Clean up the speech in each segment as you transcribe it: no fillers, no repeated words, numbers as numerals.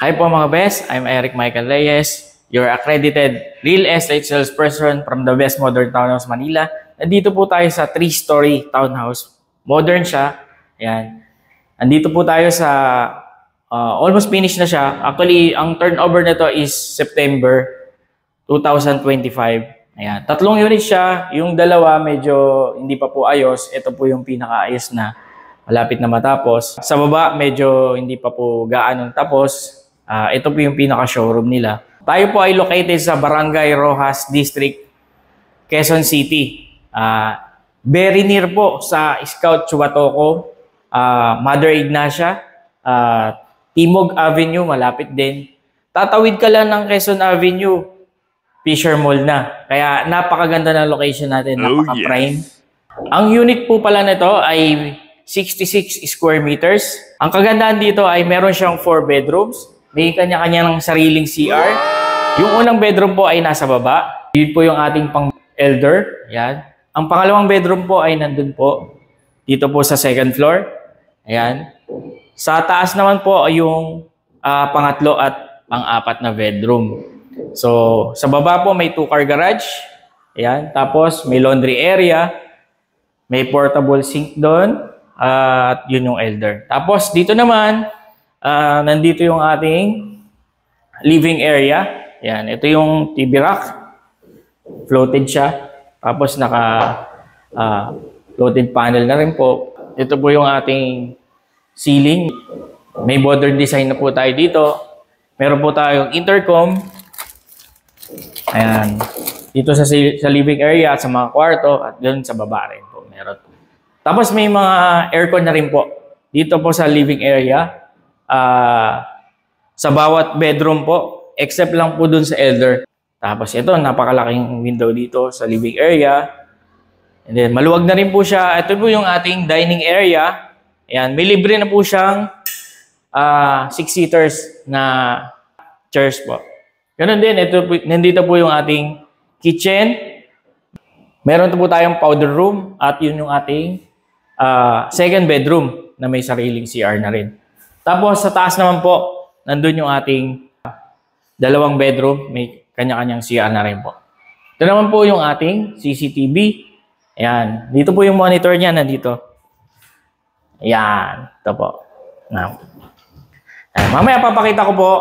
Hi po mga best, I'm Eric Michael Reyes, your accredited real estate salesperson from the Best Modern Townhouse Manila. Nandito po tayo sa 3-story townhouse. Modern siya. Ayan. Nandito po tayo sa almost finished na siya. Actually, ang turnover nito is September 2025. Ayan. 3 units siya. Yung dalawa medyo hindi pa po ayos. Ito po yung pinakaayos na malapit na matapos. Sa baba medyo hindi pa po gaano tapos. Ito po yung pinaka-showroom nila. Tayo po ay located sa Barangay Rojas District, Quezon City. Very near po sa Scout Chuatoco, Mother Ignacia, Timog Avenue, malapit din. Tatawid ka lang ng Quezon Avenue, Fisher Mall na. Kaya napakaganda ng location natin, napaka-prime. Yes. Ang unit po pala nito ay 66 square meters. Ang kagandahan dito ay meron siyang 4 bedrooms. May kanya-kanya ng sariling CR. Yung unang bedroom po ay nasa baba. Yun po yung ating pang-elder. Yan. Ang pangalawang bedroom po ay nandun po. Dito po sa second floor. Ayan. Sa taas naman po ay yung pangatlo at pang-apat na bedroom. So, sa baba po may 2-car garage. Ayan. Tapos may laundry area. May portable sink doon. At yun yung elder. Tapos dito naman, nandito yung ating living area. Yan, ito yung TV rack. Floated siya. Tapos naka floated panel na rin po. Ito po yung ating ceiling. May modern design na po tayo dito. Meron po tayong intercom. Ayan. Dito sa living area at sa mga kwarto at doon sa baba rin po. Meron. Tapos may mga aircon na rin po. Dito po sa living area. Sa bawat bedroom po, except lang po dun sa elder. Tapos ito, napakalaking window dito sa living area. And then, maluwag na rin po siya. Ito po yung ating dining area. Ayan, may libre na po siyang 6-seaters na chairs po. Ganun din, nandito po yung ating kitchen. Meron po tayong powder room at yun yung ating second bedroom na may sariling CR na rin. Tapos sa taas naman po, nandun yung ating 2 bedroom, may kanya-kanyang CR na rin po. Ito naman po yung ating CCTV. Ayan, dito po yung monitor niya, nandito. Ayan, ito po. Ayan, mamaya papakita ko po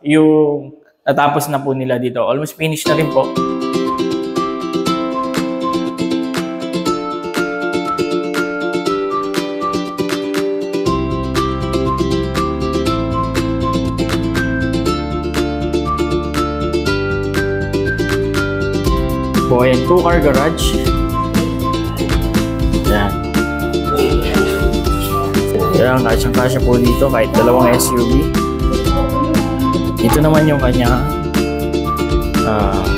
yung natapos na po nila dito. Almost finished na rin po. Po, ayan, 2-car garage. Ayan. Ayan, kasyang-kasya po dito kahit 2 SUV. Ito naman yung kanya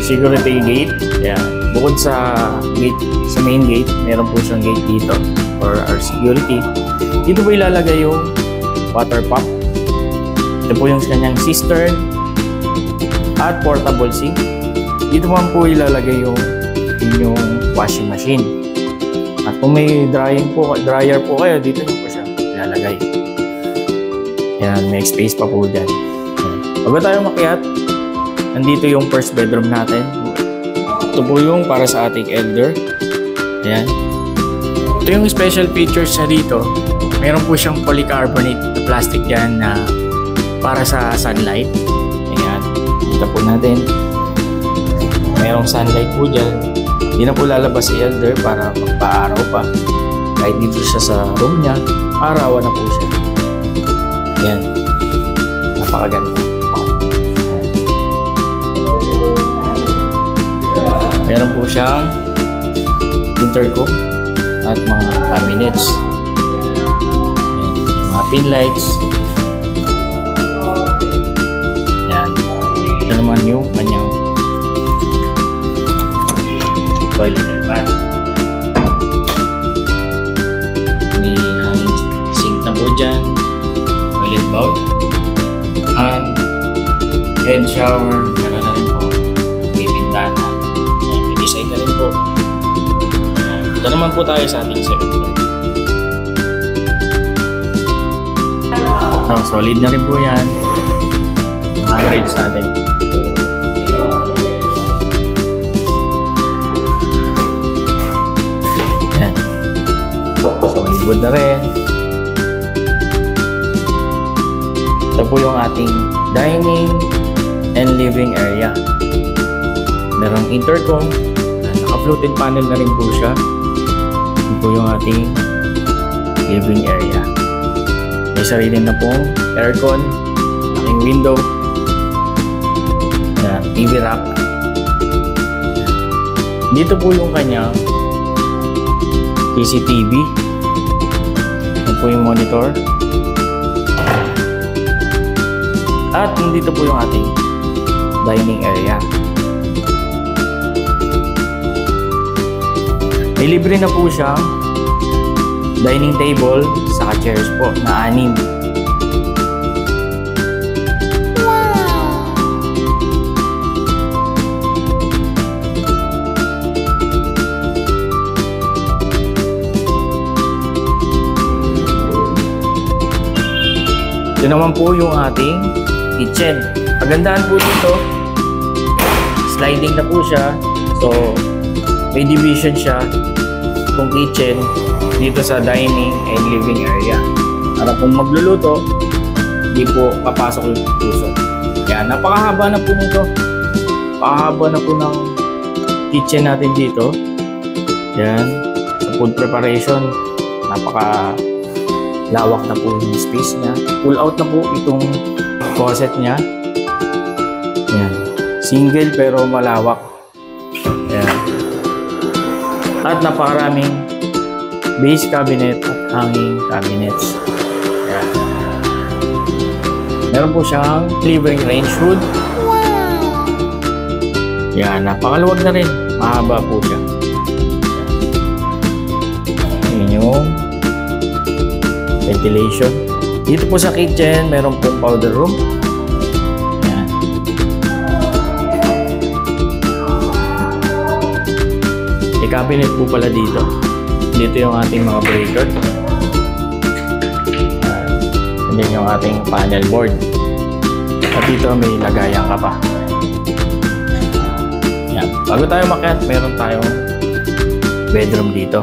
security gate. Ayan. Bukod sa gate, sa main gate, meron po siyang gate dito for our security. Dito po ilalagay yung water pump. Ito po yung kanyang cistern at portable sink. Dito man po ilalagay yung inyong washing machine. At kung may dryer po kayo, dito nyo po siya ilalagay. Ayan, may space pa po dyan. Bago tayo makiat, nandito yung first bedroom natin. Ito po yung para sa ating elder. Ayan. Ito yung special features niya dito. Meron po siyang polycarbonate na plastic dyan na para sa sunlight. Ayan. Kita po natin. Mayroong sunlight po dyan. Hindi na po lalabas si elder para magpa-araw pa. Kahit dito siya sa room niya, arawan na po siya. Ayan. Napakaganda. Meron po siyang intercom at mga cabinets. Ayan. Mga pin lights. Ayan. Ito naman yung kanyang toilet and bath. May sink na po dyan, toilet bowl, and head shower. Meron na rin po, may bintana. May design na rin po. Ito naman po tayo sa ating second floor. Solid na rin po yan. Mga grades natin. Yan. Solid wood na rin. Ito po yung ating dining and living area. Merong intercom. Naka-floated panel na rin po siya. Ito po yung ating living area. May sarili na pong aircon, aking window, TV rack. Dito po yung kanyang CCTV. Ito po yung monitor. At nandito po yung ating dining area. May libre na po siyang dining table saka chairs po na 6. Ito naman po yung ating kitchen. Pagandaan po dito, sliding na po siya. So, may division siya kung kitchen dito sa dining and living area. Para kung magluluto, hindi po papasok yung puso. Yan, napakahaba na po nito. Napakahaba na po ng kitchen natin dito. Yan, sa food preparation, lawak na po yung space niya. Pull out na po itong faucet niya. Yan. Single pero malawak. Yan. At napakaraming base cabinet at hanging cabinets. Yan. Meron po siyang cleavering range hood. Yan. Napakaluwag na rin. Mahaba po siya. Yan yung ventilation. Dito po sa kitchen, meron pong powder room. Ayan. May cabinet po pala dito. Dito yung ating mga breaker. And then yung ating panel board. At dito may lagayan ka pa. Ayan. Bago tayo makiat, meron tayong bedroom dito.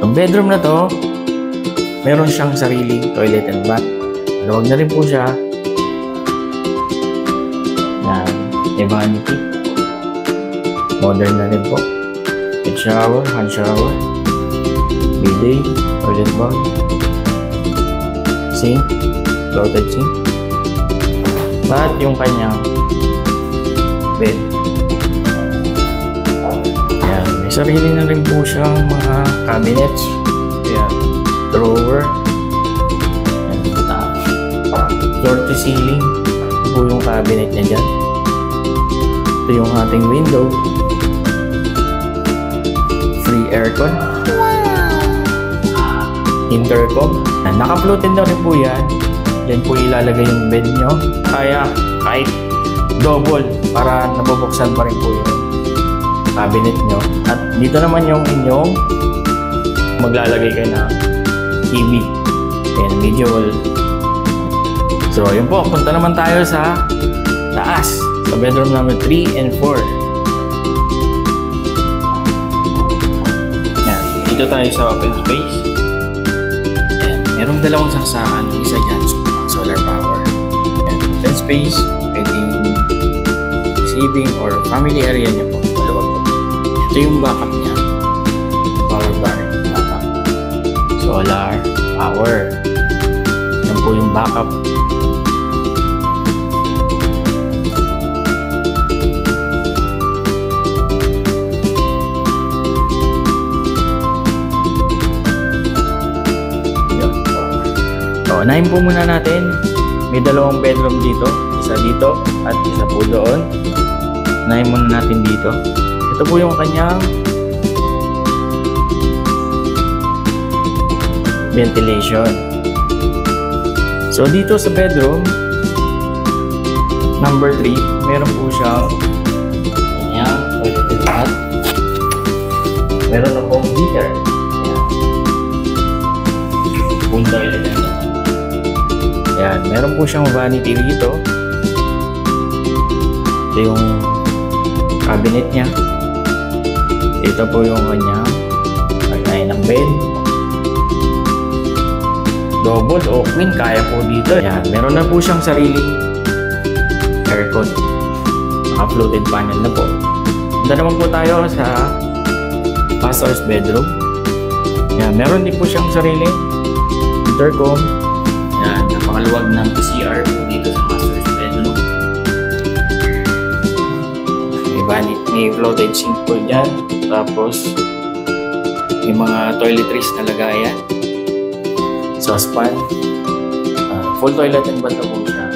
Yung bedroom na to, meron siyang sariling toilet and bath. Maluwag na rin po siya. Yan. May vanity. Modern na rin po. Head shower, hand shower, bidet, toilet bowl, sink, closet sink. At yung kanyang bed. Yan. May sarili na rin po siyang mga cabinets. Yan. Drawer, floor to ceiling. Ito po yung cabinet niya dyan. Ito yung ating window, free aircon, intercom. Naka-floated na rin po yan. Yan po ilalagay yung bed nyo. Kaya kahit double para nabubuksan pa rin po yung cabinet nyo. At dito naman yung inyong maglalagay kayo na TV and video wall. So, yun po. Punta naman tayo sa taas. Sa bedroom number 3 and 4. Yan. Dito tayo sa open space. Yan. Merong dalawang saksakan. Isa dyan, solar power. Yan. Open space. Pwedeng receiving or family area niya po. Maluwag po. Ito yung backup niya. Power bar. Backup. Solar power. Yan po yung backup. Unahin po muna natin. May dalawang bedroom dito. Isa dito at isa po doon. Unahin muna natin dito. Ito po yung kanyang ventilation. So dito sa bedroom number 3, meron po siyang kanyang toilet and bath. Meron na pong heater. Ayan. Full toilet and bath. Ayan, meron po siyang vanity dito. Ito yung cabinet niya. Ito po yung kanyang lagay ng bed. Double o queen, kaya po dito. Ayan, meron na po siyang sariling aircon. Naka-floated panel na po. Punta naman po tayo sa master's bedroom. Ayan, meron din po siyang sariling intercom. Ayan, napakaluwag ng CR dito sa master's bedroom. May floated sink po dyan. Tapos, may mga toiletries na lagayan. Saucepan. Full toilet and bath po siya.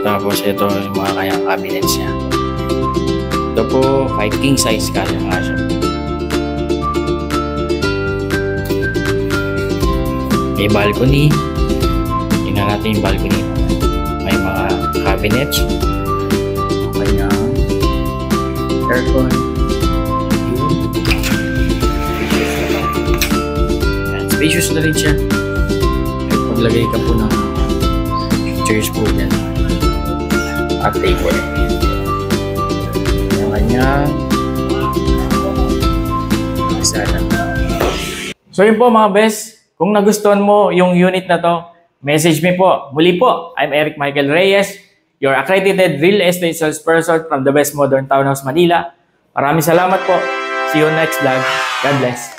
Tapos ito yung mga kayang cabinets niya. Ito po kahit king size kaya nga siya. May balcony. Tingnan natin yung balcony. May mga cabinets. Kanyang aircon. Yan, spacious na rin siya. At maglagay ka po ng chairs po yan. At table. Yung kanyang sala. So yun po mga best. Kung nagustuhan mo yung unit na to, message me po. Muli po, I'm Eric Michael Reyes, your accredited real estate salesperson from the Best Modern Townhouse, Manila. Maraming salamat po. See you next vlog. God bless.